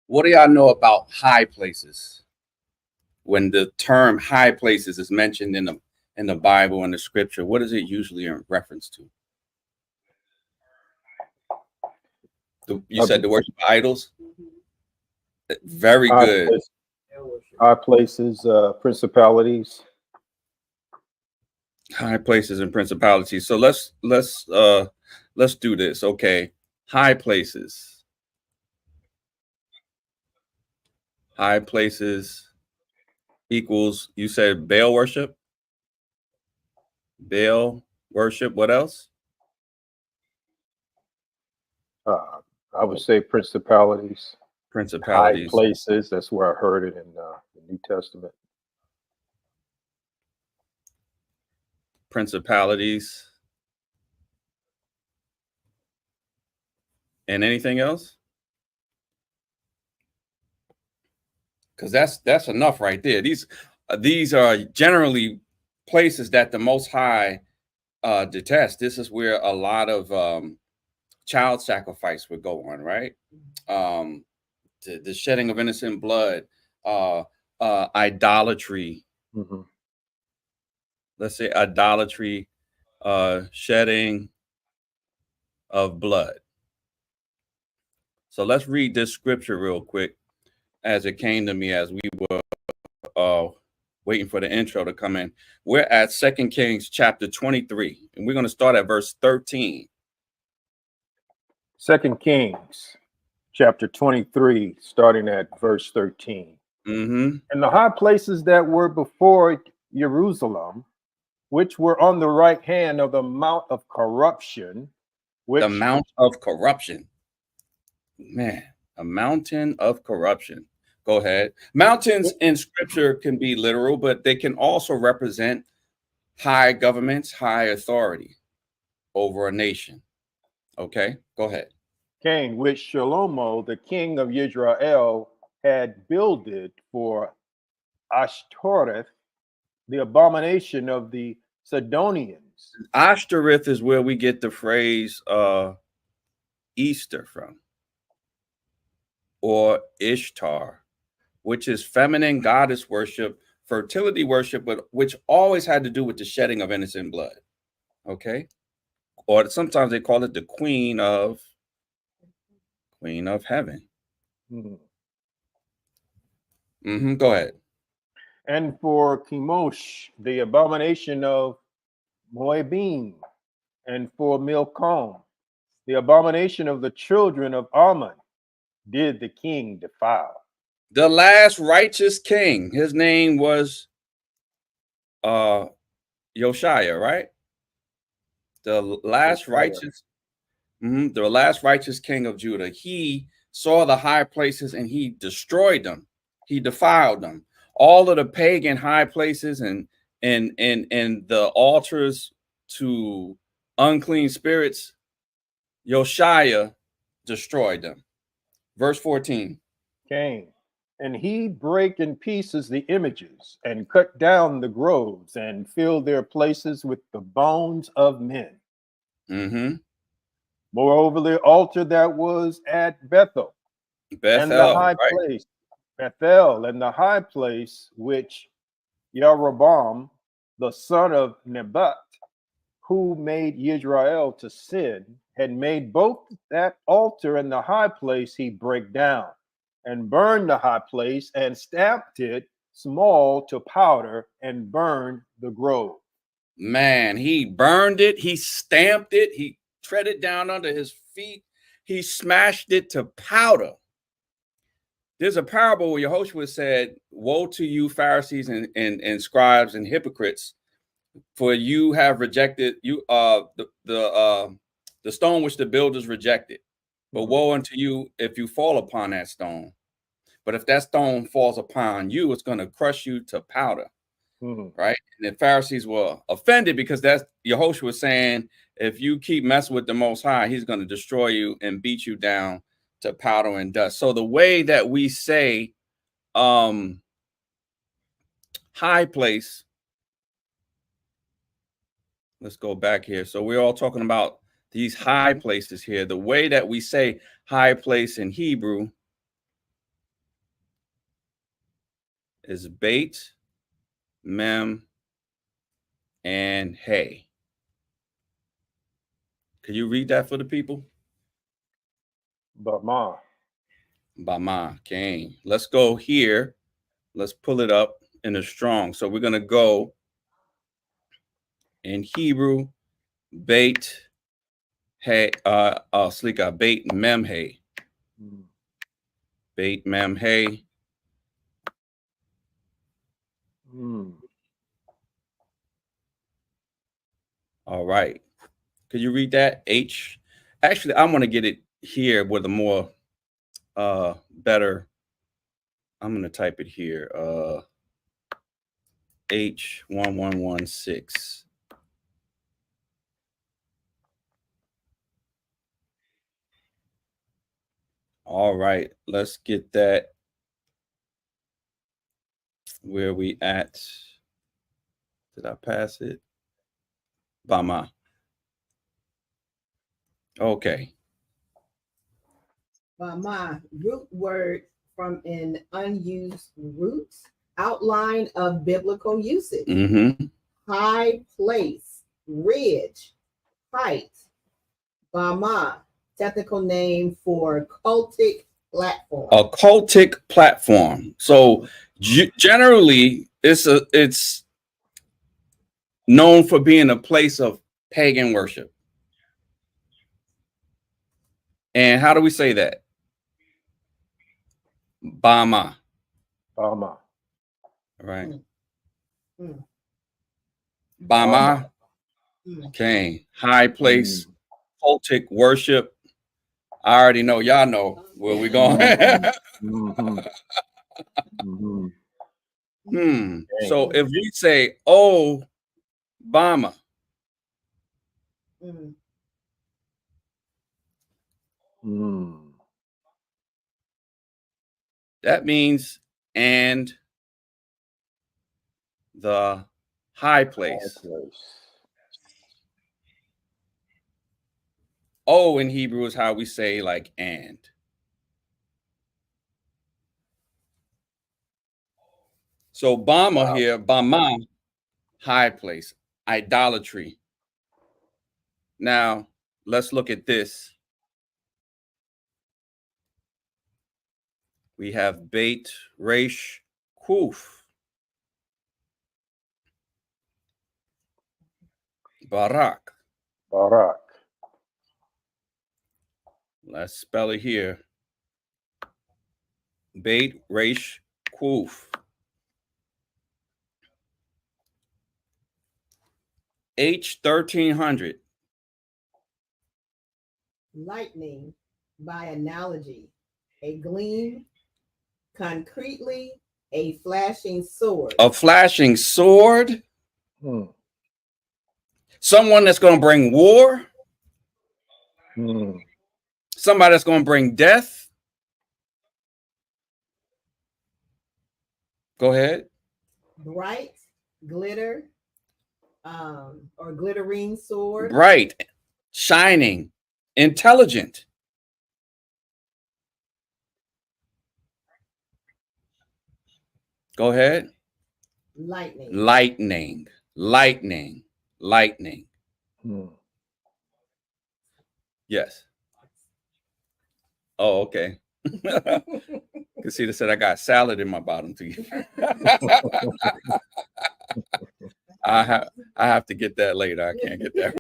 What do y'all know about high places? When the term high places is mentioned in the Bible and the scripture, what is it usually in reference to? You said the worship of idols? Very High good. places, high places, principalities. High places and principalities. So let's do this. Okay. High places. High places equals, you said Baal worship? Baal worship. What else? I would say principalities. Principalities. High places. That's where I heard it in the New Testament. Principalities. And anything else? Because that's enough right there. These are generally places that the Most High detest. This is where a lot of child sacrifice would go on, right? The shedding of innocent blood, idolatry. Mm-hmm. Let's say idolatry, shedding of blood. So let's read this scripture real quick as it came to me as we were waiting for the intro to come in. We're at 2 Kings chapter 23, and we're going to start at verse 13. 2 Kings chapter 23, starting at verse 13. Mm-hmm. And the high places that were before Jerusalem, which were on the right hand of the Mount of Corruption, which The Mount of Corruption. Man, a mountain of corruption. Go ahead. Mountains in scripture can be literal, but they can also represent high governments, high authority over a nation. Okay, go ahead. Cain, which Shalomo, the king of Israel, had builded for Ashtoreth, the abomination of the Sidonians. Ashtoreth is where we get the phrase Easter from, or Ishtar, which is feminine goddess worship, fertility worship, but which always had to do with the shedding of innocent blood. Okay, or sometimes they call it the Queen of Heaven. Mm-hmm. Go ahead. And for Chemosh, the abomination of Moabim, and for Milcom, the abomination of the children of Ammon, did the king defile. The last righteous king, his name was Josiah, right? The last righteous, the last righteous king of Judah. He saw the high places and he destroyed them. He defiled them. All of the pagan high places and the altars to unclean spirits, Josiah destroyed them. Verse 14. Cain, and he brake in pieces the images and cut down the groves and filled their places with the bones of men. Mm-hmm. Moreover, the altar that was at Bethel, and the high place, Bethel, and the high place which Jeroboam, the son of Nebat, who made Israel to sin, had made both that altar and the high place he brake down, and burned the high place, and stamped it small to powder, and burned the grove. Man, he burned it, he stamped it, he tread it down under his feet, he smashed it to powder. There's a parable where Yehoshua said, "Woe to you, Pharisees and scribes and hypocrites, for you have rejected the stone which the builders rejected. But woe unto you if you fall upon that stone. But if that stone falls upon you, it's going to crush you to powder." Right? And the Pharisees were offended because that's Yehoshua saying, if you keep messing with the Most High, he's going to destroy you and beat you down to powder and dust. So the way that we say high place, let's go back here. So we're all talking about these high places here. The way that we say high place in Hebrew is Beit, Mem, and Hey. Can you read that for the people? Bama. Bama. Okay. Let's go here. Let's pull it up in the Strong. So we're going to go in Hebrew, Beit, Hey, Slika, Beit, Mem, Hey. Beit, Mem, Hey. All right. Could you read that? H. Actually, I want to get it here with a more better. I'm going to type it here. H1116. All right. Let's get that. Where we at? Did I pass it? Bama. Okay. Bama, root word from an unused root, outline of biblical usage. High place, ridge, height. Bama, technical name for cultic platform. A cultic platform. So generally, it's known for being a place of pagan worship. And how do we say that? Bama. Bama. Right. Bama. Okay. High place, cultic worship. I already know. Y'all know where we going. So if we say, oh, Bama. That means and the high place. Oh, in Hebrew is how we say like and. So Bama here, Bama, high place, idolatry. Now let's look at this. We have Beit, Resh, Kuf. Barak. Barak. Let's spell it here. Beit, Resh, Kuf. H1300. Lightning, by analogy, a gleam, concretely, a flashing sword. A flashing sword? Someone that's going to bring war? Somebody that's going to bring death? Go ahead. Bright, glitter, or glittering sword. Bright, shining, intelligent. Go ahead. Lightning. Lightning, lightning, lightning. Yes. Oh, okay. You see, they said I got salad in my bottom teeth. I have to get that later. I can't get that.